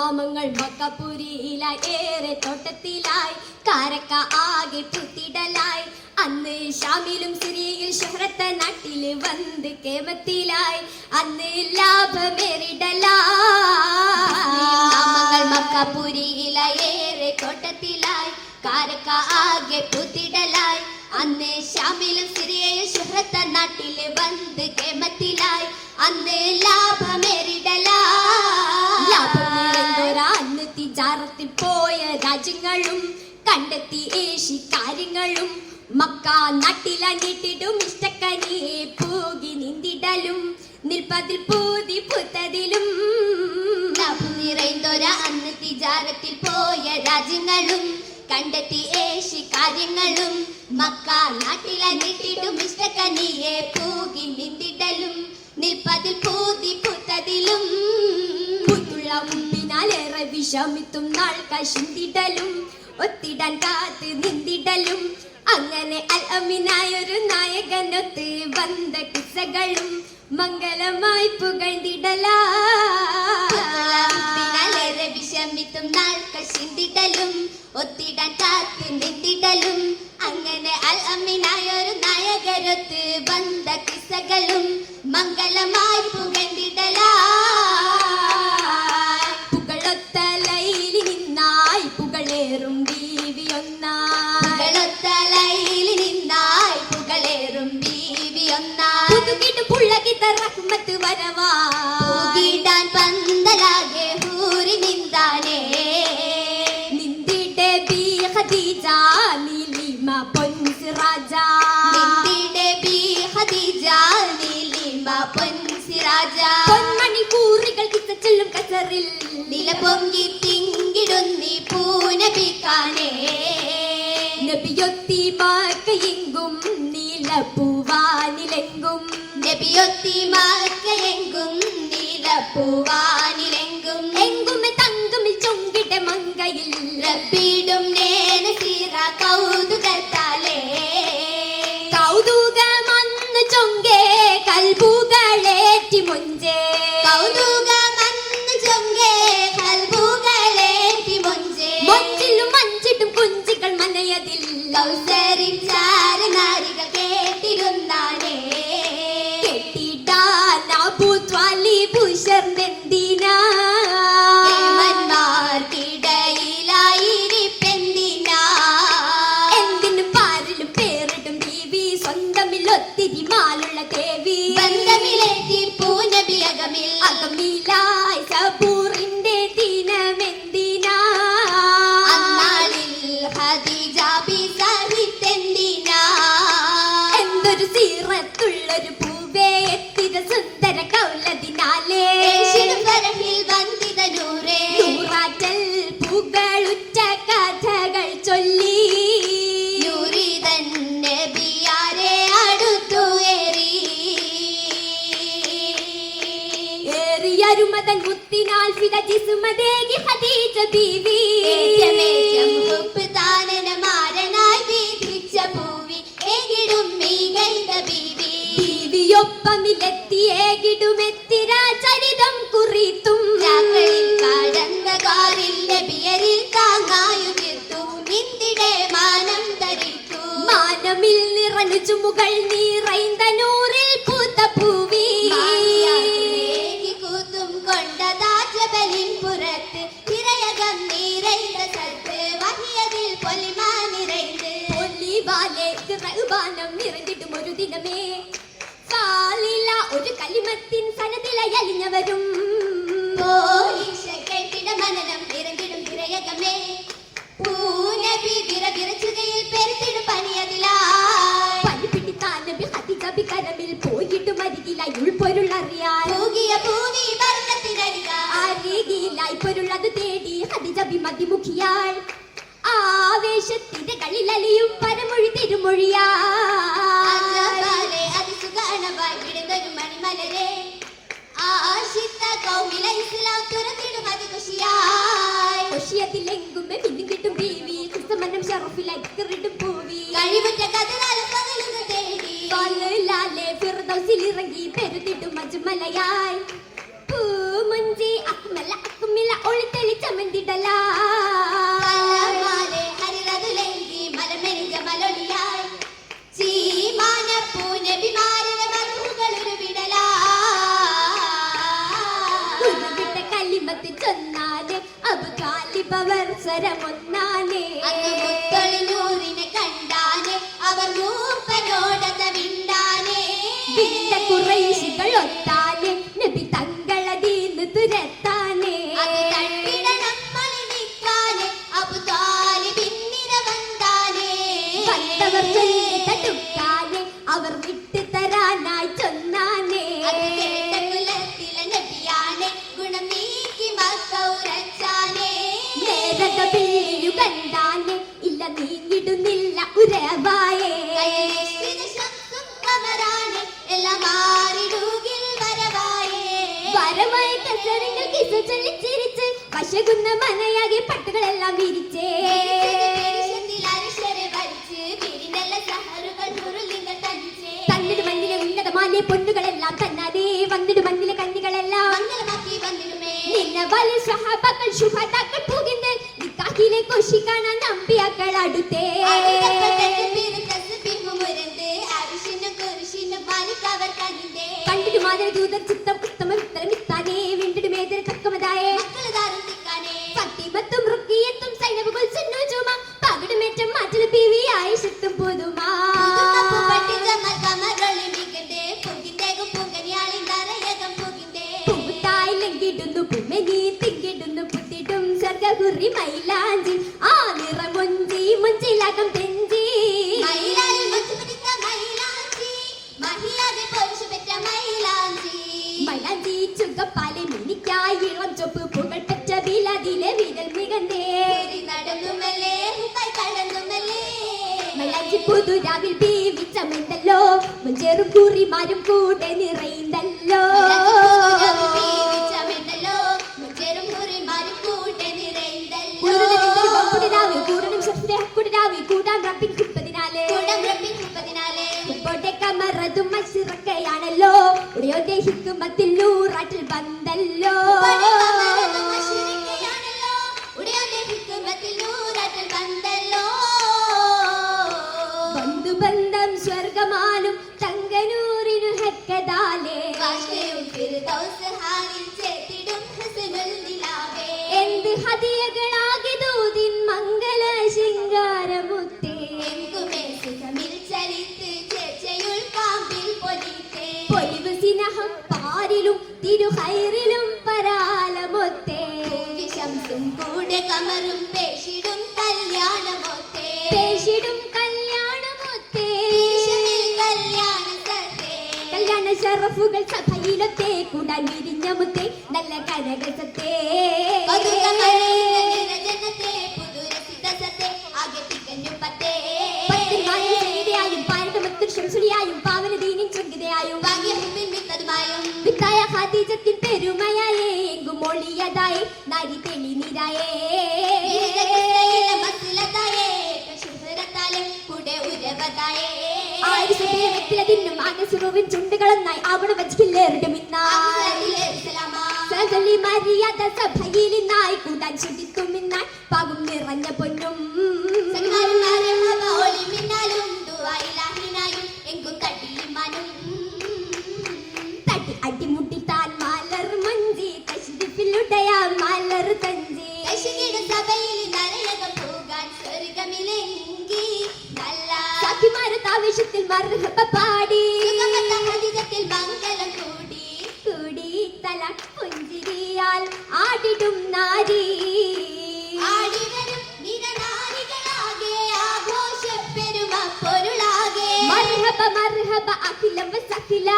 നാമങ്ങൾ മക്കപുരിയിലായി ഏറെ തോട്ടത്തിലായി കാരക്ക ആകെ പുത്തിടലായി അന്ന് ഷാമിലും സിറിയയിൽ ഷഹ്റത്ത നാട്ടില് വന്ന് കേമത്തിലായി അന്ന് ലാഭമേറിടലായി നാമങ്ങൾ മക്കപുരിയിലായി ഏറെ തോട്ടത്തിലായി കാരക്ക ആകെ പുത്തിടലായി അന്ന് ഷാമിലും സിറിയയിൽ ഷഹ്റത്ത നാട്ടില് വന്ന് കേമത്തിലായി അന്ന് ലാഭമേറിടലായി തിജാറത്തിൽ പോയ രാജ്യങ്ങളും കണ്ടെത്തി ഏഷി കാര്യങ്ങളും മക്ക നാട്ടിലങ്ങിട്ടിടും ഇഷ്ടക്കനിയെ പൂകി നിന്തിടലും നിൽപ്പതിൽ പൂതി പുത്തതിലും നിറൈന്തൊര അന്ന് തിജാറത്തിൽ പോയ രാജ്യങ്ങളും കണ്ടെത്തി ഏഷി കാര്യങ്ങളും മക്ക നാട്ടിലങ്ങിട്ടിടും ഇഷ്ടക്കനിയെ പൂകി നിന്തിടലും നിൽപ്പതിൽ പൂതി പുത്തതിലും മുമ്പിനാലേറെ വിഷമിത്തും നാൾ കശിന്തിടലും ഒത്തിടാൻ കാത്ത് നിന്തിടലും അങ്ങനെ അൽ അമീനായൊരു നായകനൊത്ത് വന്ന കിസ്സകളും മംഗളമായി പുകഴ്ന്നിടലാലേറെ വിഷമിത്തും നാൾ കശിന്തിടലും ഒത്തിടാൻ കാത്ത് നിന്തിടലും അങ്ങനെ അൽ അമീനായൊരു നായകനൊത്ത് വന്ന കിസ്സകളും മംഗളമായി പുകഴ്ന്നിടലാ പുകളേറും ബീവിയൊന്നായി പുള്ളകിത റഹ്മത്ത് വരവാൻ പന്തലാകെ ഹൂരി നിന്താനേ നിന്തിടെ ബി ഖദീജ നീലിമ പൊൻസിറാജ നിന്തിടെ ബി ഖദീജ നീലിമ പൊൻസിറാജ പൊന്മണി കൂറികൾ കിത്ത ചെല്ലും കസറിൽ നില പൊങ്കി തിങ്കിടുന്നി പൂനബിക്കാനേ നബിയൊത്തി മക്കയെങ്കും നീലപ്പൂവാനിലെങ്കും നബിയൊത്തി മക്കയെങ്കും നീലപ്പൂവാനിലെങ്കും എങ്കുമെ തങ്കുമിൽ ചൊങ്കിട്ട മങ്കയിൽ റബ്ബിടും നേനസീറ കൗതുകത്താലേ കൗതുകമന്ന് ചൊങ്കേ കൽബുകളേറ്റി മുഞ്ചേ കൗതുകമന്ന് ചൊങ്കേ കൽബുകളേറ്റി മുഞ്ചേ മൊഞ്ചിലും മഞ്ചിട്ടും കുഞ്ചികൾ മനയതിൽ നാരികൾ കേട്ടിരുന്നാനേ കെട്ടിടാൻ അബൂ ത്വാലിബ് ശർമെന്തിനാ ിടയിലായിരിപ്പെന്തിനാ എന്തിനും പാരിലും പേരിടും ബീവി സ്വന്തമിലൊത്തിരി മാലുള്ള ദേവി ബന്ധമിലേറ്റി പൂനബി അകമിലായി സബൂറിന്റെ ദിനമെന്തിനാ അന്നാളിൽ ഖദീജ എന്തൊരു സീറത്തുള്ളൊരു പൂവേ എത്തിര സുന്ദര കൗലതിനാലേ നൂറാറ്റൽ പൂകളുറ്റ കഥകൾ ചൊല്ലി നബിയാരെ അടുത്തു ഏറിയരുമതൻ മുത്തിനാൽ ഫിദ ജിസ്മദേകി ഖദീജ ബീവി ൊപ്പമിലെത്തിയേകിടുമെത്തിര ചരിതം കുറിത്തും കാടന്തകാരിൽ നബിയരിൽ താങ്ങായുതിർത്തു നിന്തിടെ മാനം ധരിത്തു മാനമിൽ നിറഞ്ഞു ചുമുകൾ നീറൈന്ത നൂറിൽ പൂത്ത പൂവി കൂത്തും കൊണ്ടതാജബലിൻ പുറത്ത് തിരയകം നീറൈന്ത സത്ത് വഹിയതിൽ പൊലിമാ നിറൈന്ത് പൊലിവാലേക്ക് റഹ്ബാനം നിറഞ്ഞിട്ടും ഒരു ദിനമേ ഒരു കലിമത്തിൻ സനതിലയലിഞ്ഞവരും മനനം നിറഞ്ഞിടും തിരയകമേ പൂനബി വിറവിറച്ചുകയിൽ പെരുത്തിടും പനിയതിലായി പനിപിടിത്താൻ നബി ഖദീജ ബികരമിൽ പോയിട്ട് മരികിലായി ഉൾപ്പൊരുളറിയാൻ പോകിയ പൂവി അരികിലായി പൊരുളത് തേടി ഖദീജ മതിമുഖിയാൾ ആവേശത്തിന്റെ അലിയും പരമൊഴി തിരുമൊഴിയാ മണിമലരെ ആശിത്ത കൗമില ഇസ്ലാം തുറന്നിടും അതിഖുഷിയായി പിന്നും കിട്ടും ബീവി ക്രിസ്തമനം ഷറഫിലായി കിറിടും പൂവി കഴിവുറ്റ കഥകാലം പകലുക തേടി ഫിർദൗസിൽ ഇറങ്ങി പെരുത്തിട്ടും മജ്മലയായി പൂമുഞ്ചി അക്മല അക്മില ഒളിത്തലി ചമന്തിടല കല്ലിമത്ത് ചൊന്നാനെ അബുകാലിബവർ സ്വരമൊന്നാനെ മുത്തൊളിനൂറിനെ കണ്ടാനെ അവർ മൂപ്പനോടത വിണ്ടാനെ വിണ്ട കുറേശികൾ ഒത്താനെ നബി തങ്ങളതീന്ന് തുരത്താനെ അത് കണ്ടിടണം മലിനിക്കാനെ അബുതാലിബിന്നിര വന്താനെ വന്നവർ ചൊല്ലി തടുക്കാനെ അവർ വിട്ടു തരാനായി ചൊന്നാനെ അത് കേട്ട കുലത്തിലെ നബിയാനെ ഗുണം നീക്കി മക്കൗരച്ചാനെ നേരക പിള്ളിയു കണ്ടാനെ ഇല്ല നീങ്ങിടുന്നില്ല ഉരവായേ എല്ലാം മാറിടുകിൽ വരവായേ വരവായ കസരങ്ങൾ കിസ ചൊല്ലി ചിരിച്ച് വശകുന്ന മനയാകെ പട്ടുകളെല്ലാം വിരിച്ചേ തന്നിട് മണ്ണിലെ ഉന്നതമാലെ പൊന്നുകളെല്ലാം തന്നാതെ വന്നിട് മണ്ണിലെ കണ്ണികളെല്ലാം നിന്ന വലിയ സഹാബാക്കൾ ശുഹദാക്കൾ പുകിന്ന് നിക്കാഹിലെ കൊശി കാണാൻ അമ്പിയാക്കൾ അടുത്തേ കണ്ടിട്ട് മാതര ദൂതർ ചിത്തം ഉത്തമ ഉത്തരം ഇത്താനേ വീണ്ടിട്ട് മേതര തക്കമതായേ ഫത്തിമത്തും റുക്കിയത്തും സൈനബുൽ സുന്നൂജുമ പകടുമേറ്റം മാറ്റൽ ബീവി ആയിഷത്തും പുതുമാ പുകിടുന്നു പുമെനി തിങ്കിടുന്നു പുത്തിടും സ്വർഗകുറി മൈലാഞ്ചി ആ നിറമൊഞ്ചി മുഞ്ചിലകം തെഞ്ചി മൈലാഞ്ചി ചുങ്കപ്പാലെ മിനിക്കായി ഇളം ചൊപ്പ് പുകൾ പെറ്റ വിലതിലെ വിരൽ മികന്തേ മൈലാഞ്ചി പുതുരാവിൽ ബീവിച്ചമെന്തല്ലോ മുഞ്ചേറും കുറിമാരും കൂടെ നിറയുന്നല്ലോ ാണല്ലോ ഉടയോ ദേഹിക്കുമ്പത്തിൽ നൂറാറ്റിൽ ബന്ധല്ലോ ബന്ധുബന്ധം സ്വർഗമാനും തങ്കനൂരിനു ഹെക്കതാലേ എന്ത് ഹദിയകളാകെ ദൂതിൻ മംഗള ശൃംഗാരമുത്തേ പൊലിവ് സിനഹം പാരിലും തിരുഹൈറിലും പരാലമൊത്തേ ശംസും കൂടെ കമറും പേശിടും കല്യാണമൊത്തേ പേശിടും കല്യാണമൊത്തേ കല്യാണ ശറഫുകൾ സഭയിലൊത്തേ കൂടാൻ വിരിഞ്ഞ മുത്തേ നല്ല കനകസത്തേ ും പാവനദീനിൻ ചുങ്കിതയായും വിത്തായ ഖദീജത്തിൻ പെരുമയായേ എങ്കും ഒളിയതായേ നരി തെളി നിരായേ ആയുഷത്തിനും ആകസുറുവിൻ ചുണ്ടുകളൊന്നായി ആവണ വച്ചില്ലേറിടുമിന്നായി മര്യാദ സഭയിലിന്നായി കൂടാൻ ചുറ്റിത്തുമിന്നായി പാകും നിറഞ്ഞ പൊന്നും തട്ടി അടിമുട്ടി താൻ മലർ മഞ്ചി തശ്രിഫിലുടയാ മലർ തഞ്ചി ആവേശത്തിൽ മർഹബ പാടി മംഗളം കൂടി കൂടി തല പുഞ്ചിരിയാൽ ആടിടും നാരി ആടിവരും നിരനാരികളാകെ ആഘോഷ പെരുമ പൊരുളാകെ മർഹബ മർഹബ അഖിലം വസഖില